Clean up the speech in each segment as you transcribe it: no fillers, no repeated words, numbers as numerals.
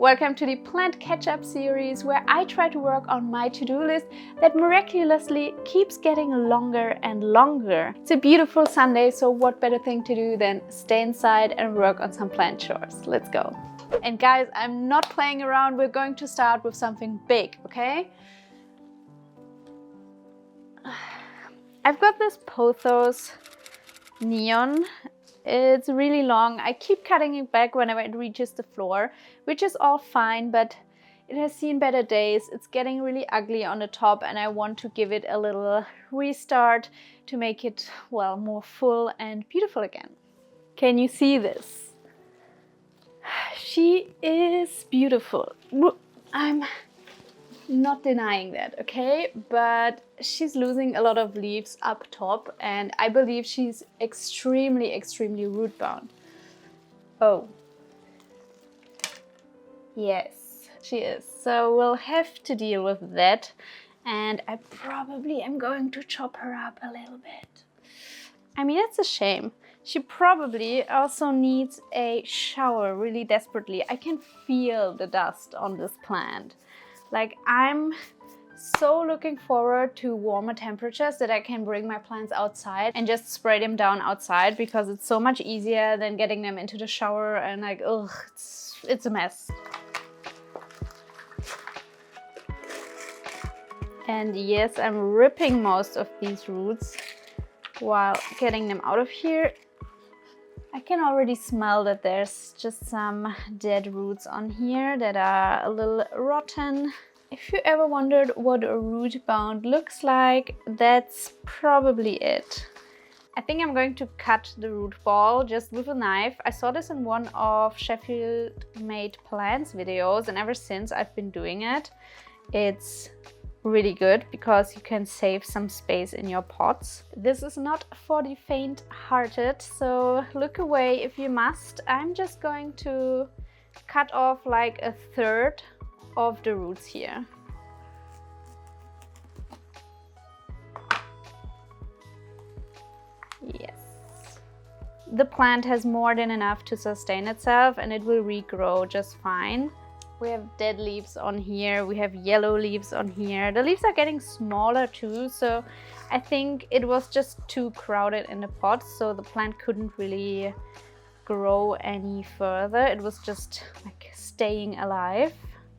Welcome to the plant catch-up series where I try to work on my to-do list that miraculously keeps getting longer and longer. It's a beautiful Sunday, so what better thing to do than stay inside and work on some plant chores. Let's go. And guys, I'm not playing around. We're going to start with something big, okay? I've got this Pothos neon. It's really long. I keep cutting it back whenever it reaches the floor, which is all fine, but it has seen better days. It's getting really ugly on the top and I want to give it a little restart to make it, well, more full and beautiful again. Can you see this? She is beautiful. I'm not denying that, okay? But she's losing a lot of leaves up top and I believe she's extremely root bound. Oh. Yes, she is. So we'll have to deal with that and I probably am going to chop her up a little bit. I mean, it's a shame. She probably also needs a shower really desperately. I can feel the dust on this plant. Like, I'm so looking forward to warmer temperatures that I can bring my plants outside and just spray them down outside because it's so much easier than getting them into the shower and like, ugh, it's a mess. And yes, I'm ripping most of these roots while getting them out of here. I can already smell that there's just some dead roots on here that are a little rotten. If you ever wondered what a root bound looks like, that's probably it. I think I'm going to cut the root ball just with a knife. I saw this in one of Sheffield Made Plants videos and ever since I've been doing it. It's really good because you can save some space in your pots. This is not for the faint-hearted, so look away if you must. I'm just going to cut off like a third of the roots here. Yes. The plant has more than enough to sustain itself and it will regrow just fine. We have dead leaves on here, we have yellow leaves on here. The leaves are getting smaller too, so I think it was just too crowded in the pot, so the plant couldn't really grow any further. It was just like staying alive.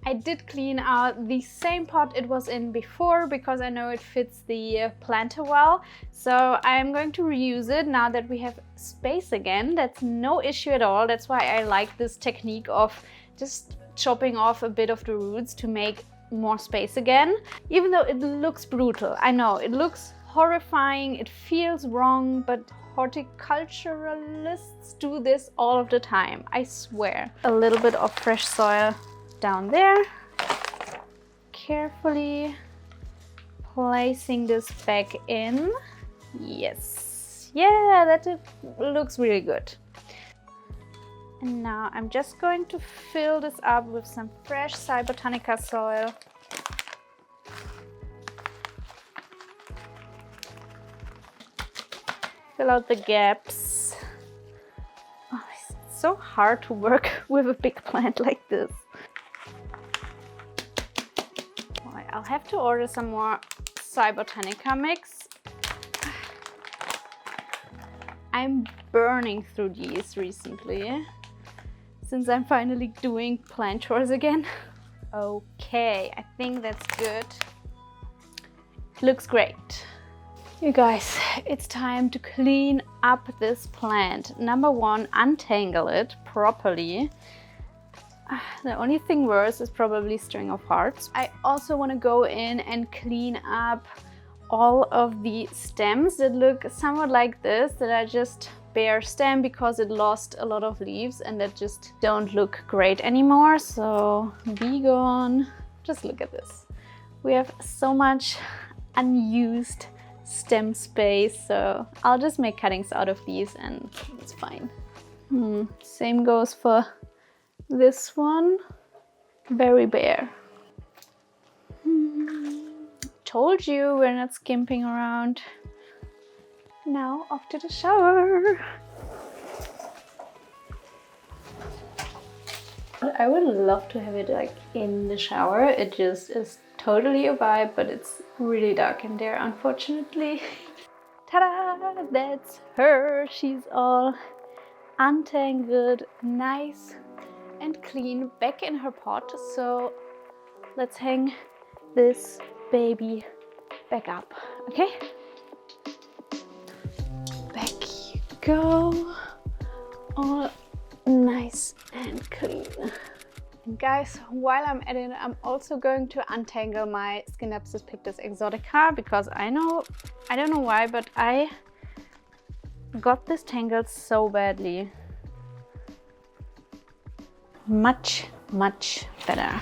I did clean out the same pot it was in before because I know it fits the planter well. So I'm going to reuse it now that we have space again. That's no issue at all. That's why I like this technique of just chopping off a bit of the roots to make more space again. Even though it looks brutal, I know, it looks horrifying, it feels wrong, but horticulturalists do this all of the time, I swear. A little bit of fresh soil down there. Carefully placing this back in. Yes, yeah, that looks really good. And now I'm just going to fill this up with some fresh Cybertonica soil. Fill out the gaps. Oh, it's so hard to work with a big plant like this. Right, I'll have to order some more Cybertonica mix. I'm burning through these recently, since I'm finally doing plant chores again. Okay, I think that's good. Looks great. You guys, it's time to clean up this plant. Number one, untangle it properly. The only thing worse is probably string of hearts. I also want to go in and clean up all of the stems that look somewhat like this, that are just bare stem because it lost a lot of leaves and that just don't look great anymore. So be gone. Just look at this. We have so much unused stem space, so I'll just make cuttings out of these and it's fine. Same goes for this one. Very bare. Told you we're not skimping around. Now off to the shower. I would love to have it like in the shower. It just is totally a vibe, but it's really dark in there, unfortunately. Ta-da! That's her. She's all untangled, nice and clean, back in her pot. So let's hang this baby back up, okay? Back you go. All nice and clean. And guys, while I'm at it, I'm also going to untangle my Schinapsis pictus exotica, because I don't know why, but I got this tangled so badly. Much better.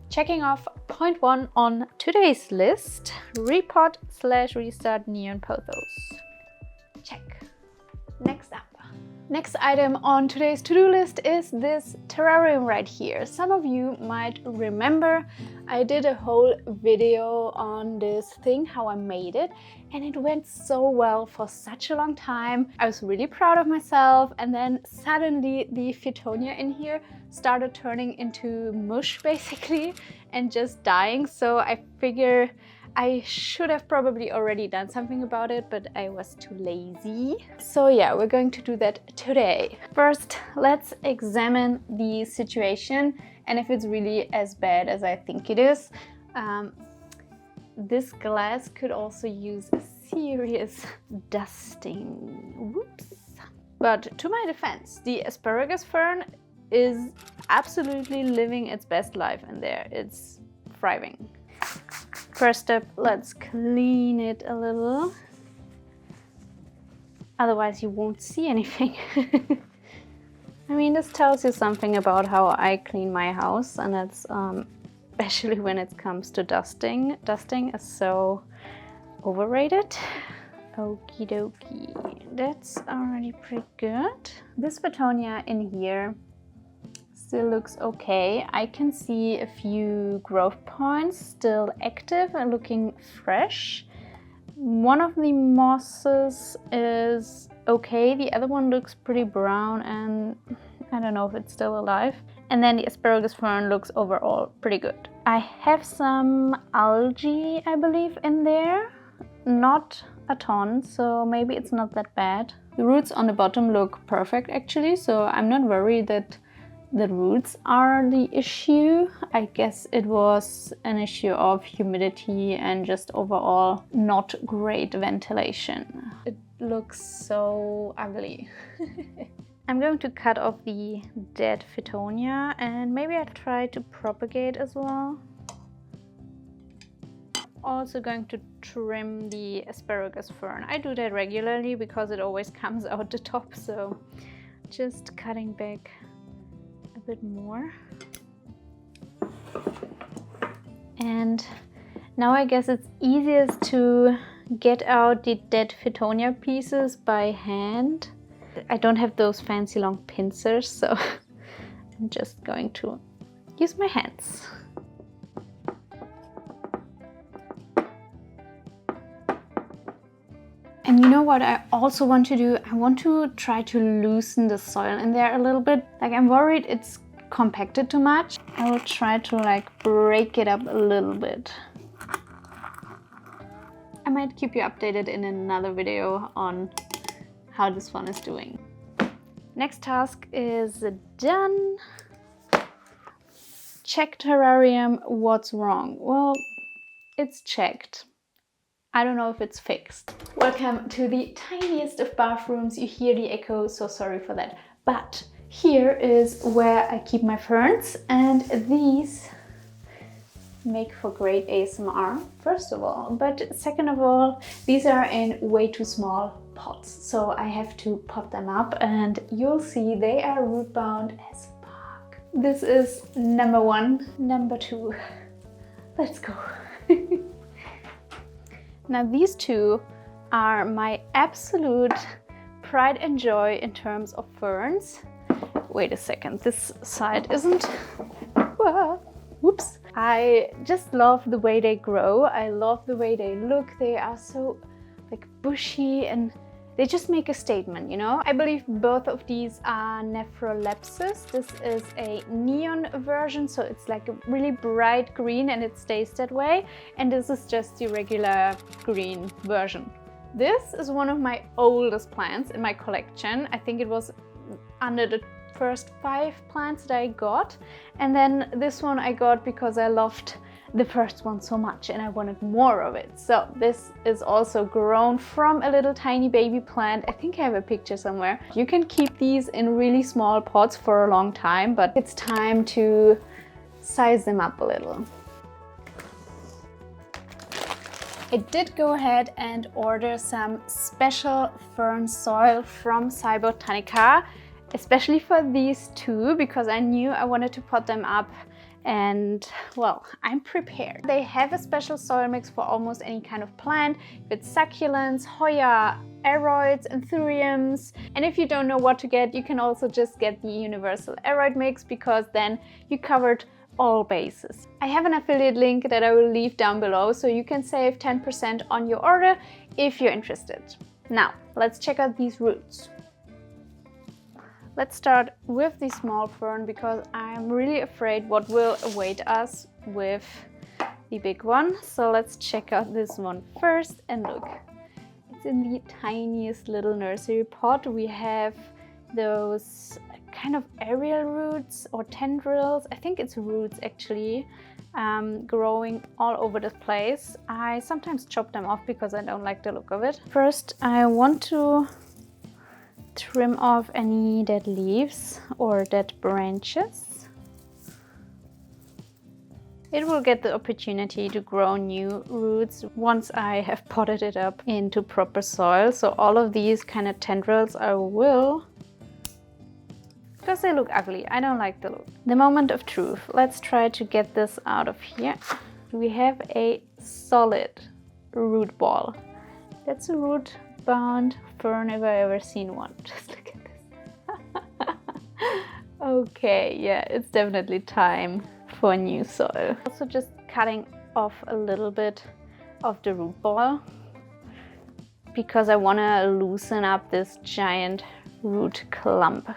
Checking off point 1 on today's list, repot/restart neon pothos. Check. Next up. Next item on today's to-do list is this terrarium right here. Some of you might remember I did a whole video on this thing, how I made it, and it went so well for such a long time. I was really proud of myself, and then suddenly the Fittonia in here started turning into mush basically and just dying. So I figure I should have probably already done something about it, but I was too lazy. So yeah, we're going to do that today. First, let's examine the situation and if it's really as bad as I think it is. This glass could also use a serious dusting. Whoops. But to my defense, the asparagus fern is absolutely living its best life in there. It's thriving. First step, let's clean it a little. Otherwise you won't see anything. I mean, this tells you something about how I clean my house, and that's especially when it comes to dusting. Dusting is so overrated. Okie dokie, that's already pretty good. This Fittonia in here still looks okay. I can see a few growth points still active and looking fresh. One of the mosses is okay, the other one looks pretty brown and I don't know if it's still alive. And then the asparagus fern looks overall pretty good. I have some algae, I believe, in there. Not a ton, so maybe it's not that bad. The roots on the bottom look perfect actually, so I'm not worried that the roots are the issue. I guess it was an issue of humidity and just overall not great ventilation. It looks so ugly. I'm going to cut off the dead Fittonia and maybe I'll try to propagate as well. Also going to trim the asparagus fern. I do that regularly because it always comes out the top, so just cutting back a bit more. And now I guess it's easiest to get out the dead Fittonia pieces by hand. I don't have those fancy long pincers, so I'm just going to use my hands. And you know what I also want to do? I want to try to loosen the soil in there a little bit. Like, I'm worried it's compacted too much. I will try to like break it up a little bit. I might keep you updated in another video on how this one is doing. Next task is done. Check terrarium, what's wrong? Well, it's checked. I don't know if it's fixed. Welcome to the tiniest of bathrooms. You hear the echo, so sorry for that. But here is where I keep my ferns, and these make for great ASMR, first of all. But second of all, these are in way too small pots, so I have to pot them up, and you'll see they are root bound as fuck. This is number 1. Number 2. Let's go. Now these two are my absolute pride and joy in terms of ferns. wait a second, this side isn't. Whoops. I just love the way they grow. I love the way they look. They are so like bushy and they just make a statement, you know? I believe both of these are Nephrolepsis. This is a neon version, so it's like a really bright green and it stays that way. And this is just the regular green version. This is one of my oldest plants in my collection. I think it was under the first 5 plants that I got. And then this one I got because I loved the first one so much and I wanted more of it. So this is also grown from a little tiny baby plant. I think I have a picture somewhere. You can keep these in really small pots for a long time, but it's time to size them up a little. I did go ahead and order some special fern soil from Cybotanica, especially for these 2, because I knew I wanted to pot them up. And well, I'm prepared. They have a special soil mix for almost any kind of plant. If it's succulents, Hoya, aroids, anthuriums. And if you don't know what to get, you can also just get the universal aroid mix, because then you covered all bases. I have an affiliate link that I will leave down below, so you can save 10% on your order if you're interested. Now, let's check out these roots. Let's start with the small fern, because I'm really afraid what will await us with the big one. So let's check out this one first, and look, it's in the tiniest little nursery pot. We have those kind of aerial roots or tendrils. I think it's roots actually, growing all over the place. I sometimes chop them off because I don't like the look of it. First, I want to trim off any dead leaves or dead branches. It will get the opportunity to grow new roots once I have potted it up into proper soil. So all of these kind of tendrils I will, because they look ugly. I don't like the look. The moment of truth. Let's try to get this out of here. We have a solid root ball. That's a root bound fern if I ever seen one. Just look at this. Okay, yeah, it's definitely time for new soil. Also just cutting off a little bit of the root ball because I want to loosen up this giant root clump.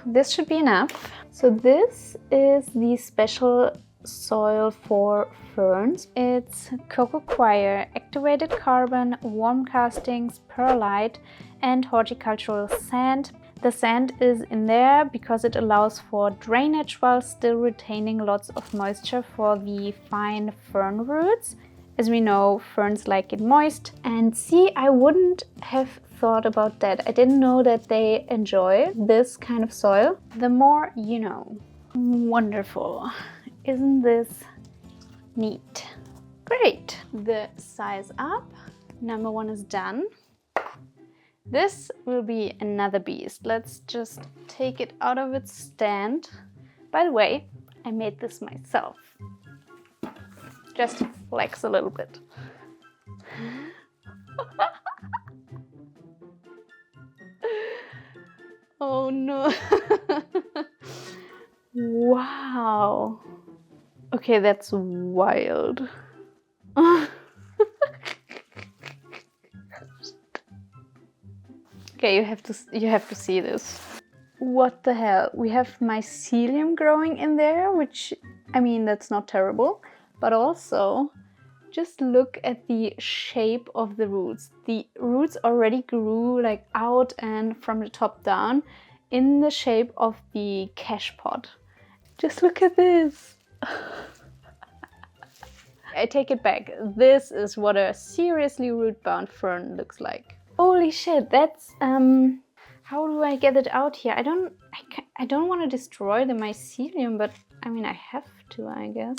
This should be enough. So this is the special soil for ferns. It's cocoa coir, activated carbon, warm castings, perlite and horticultural sand. The sand is in there because it allows for drainage while still retaining lots of moisture for the fine fern roots. As we know, ferns like it moist. And see, I wouldn't have thought about that. I didn't know that they enjoy this kind of soil. The more you know. Wonderful. Isn't this neat? Great. The size up. Number 1 is done. This will be another beast. Let's just take it out of its stand. By the way, I made this myself. Just to flex a little bit. Oh no. Wow. Okay, that's wild. Okay, you have to see this. What the hell? We have mycelium growing in there, which, I mean, that's not terrible, but also just look at the shape of the roots. The roots already grew like out and from the top down in the shape of the cash pot. Just look at this. I take it back. This is what a seriously root-bound fern looks like. Holy shit, that's how do I get it out here? I don't want to destroy the mycelium, but I mean I have to, I guess.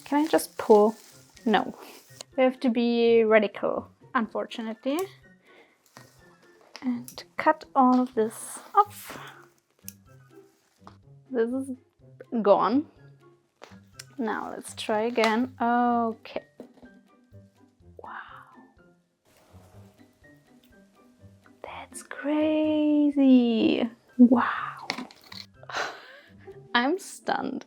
Can I just pull? No. We have to be radical, unfortunately. And cut all of this off. This is gone. Now let's try again. Okay. Wow. That's crazy. Wow. I'm stunned.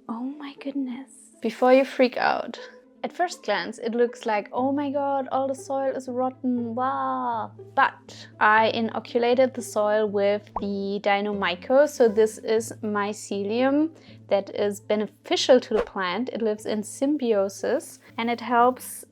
Oh my goodness. Before you freak out, at first glance it looks like, oh my god, all the soil is rotten, wow. But I inoculated the soil with the Dino-Myco, so this is mycelium that is beneficial to the plant. It lives in symbiosis and it helps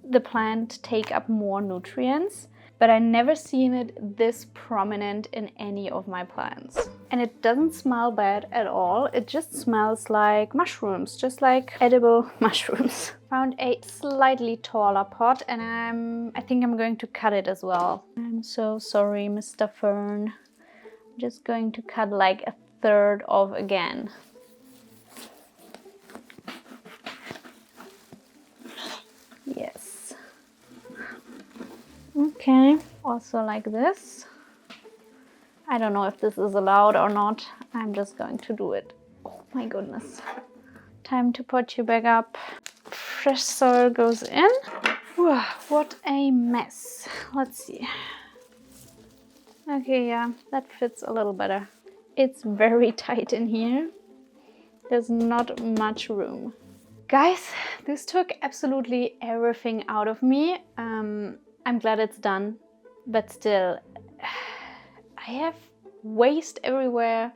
the plant take up more nutrients. But I never seen it this prominent in any of my plants. And it doesn't smell bad at all. It just smells like mushrooms, just like edible mushrooms. Found a slightly taller pot and I think I'm going to cut it as well. I'm so sorry, Mr. Fern. I'm just going to cut like a third off again. Yes. Okay, also like this. I don't know if this is allowed or not. I'm just going to do it. Oh my goodness. Time to pot you back up. Fresh soil goes in. Whew, what a mess. Let's see. Okay, yeah, that fits a little better. It's very tight in here. There's not much room. Guys, this took absolutely everything out of me. I'm glad it's done, but still, I have waste everywhere.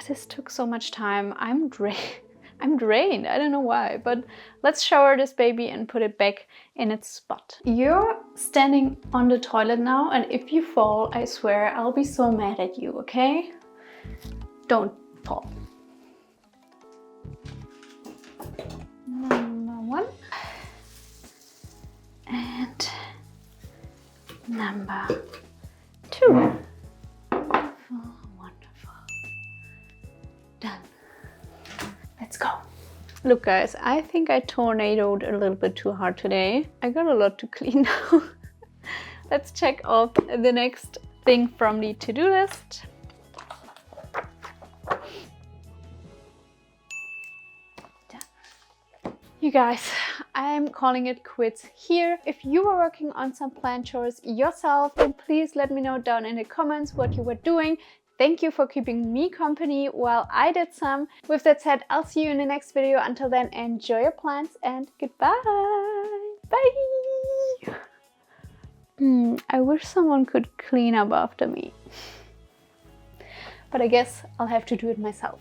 This took so much time. I'm drained. I don't know why, but let's shower this baby and put it back in its spot. You're standing on the toilet now, and if you fall, I swear I'll be so mad at you, okay? Don't fall. Number 1. And number 2. Wonderful, wonderful. Done. Let's go. Look guys, I think I tornadoed a little bit too hard today. I got a lot to clean now. Let's check off the next thing from the to-do list. You guys, I'm calling it quits here. If you were working on some plant chores yourself, then please let me know down in the comments what you were doing. Thank you for keeping me company while I did some. With that said, I'll see you in the next video. Until then, enjoy your plants and goodbye. Bye. I wish someone could clean up after me. But I guess I'll have to do it myself.